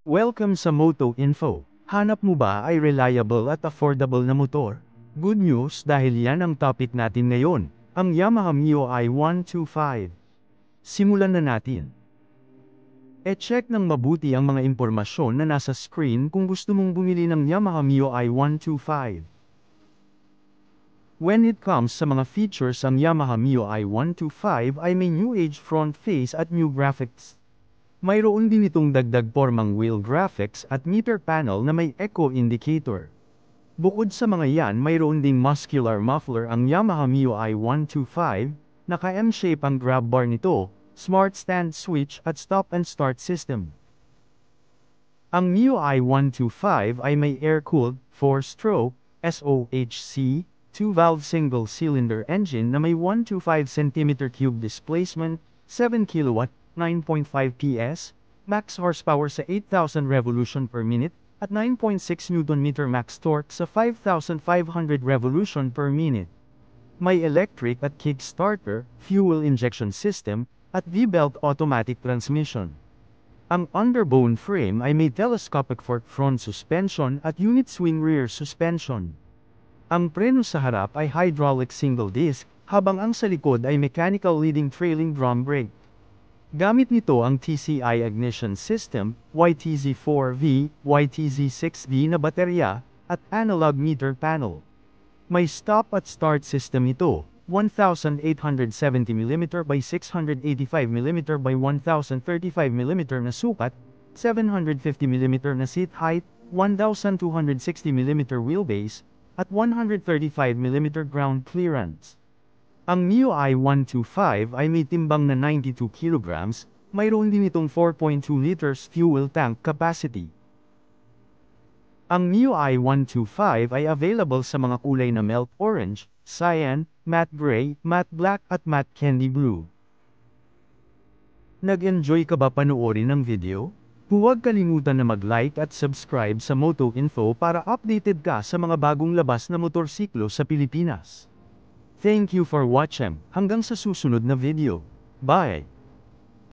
Welcome sa Moto Info. Hanap mo ba ay reliable at affordable na motor? Good news dahil yan ang topic natin ngayon, ang Yamaha MIUI 125. Simulan na natin. E-check ng mabuti ang mga impormasyon na nasa screen kung gusto mong bumili ng Yamaha MIUI 125. When it comes sa mga features, ang Yamaha MIUI 125 ay may new age front face at new graphics. Mayroon din itong dagdag pormang wheel graphics at meter panel na may echo indicator. Bukod sa mga yan, mayroon ding muscular muffler ang Yamaha MIUI 125, naka-M-shape ang grab bar nito, smart stand switch at stop and start system. Ang MIUI 125 ay may air-cooled, 4-stroke, SOHC, 2-valve single-cylinder engine na may 125 cm3 displacement, 7 kW, 9.5 PS, max horsepower sa 8,000 revolution per minute, at 9.6 Nm max torque sa 5,500 revolution per minute. May electric at kickstarter, fuel injection system, at V-belt automatic transmission. Ang underbone frame ay may telescopic fork front suspension at unit swing rear suspension. Ang preno sa harap ay hydraulic single disc, habang ang sa likod ay mechanical leading trailing drum brake. Gamit nito ang TCI ignition system, YTZ4V, YTZ6V na baterya, at analog meter panel. May stop at start system ito, 1,870mm by 685mm by 1,035mm na sukat, 750mm na seat height, 1,260mm wheelbase, at 135mm ground clearance. Ang MIUI 125 ay may timbang na 92 kg, mayroon din itong 4.2 liters fuel tank capacity. Ang MIUI 125 ay available sa mga kulay na melt orange, cyan, matte gray, matte black at matte candy blue. Nag-enjoy ka ba panoorin ng video? Huwag kalimutan na mag-like at subscribe sa Moto Info para updated ka sa mga bagong labas na motorsiklo sa Pilipinas. Thank you for watching. Hanggang sa susunod na video. Bye!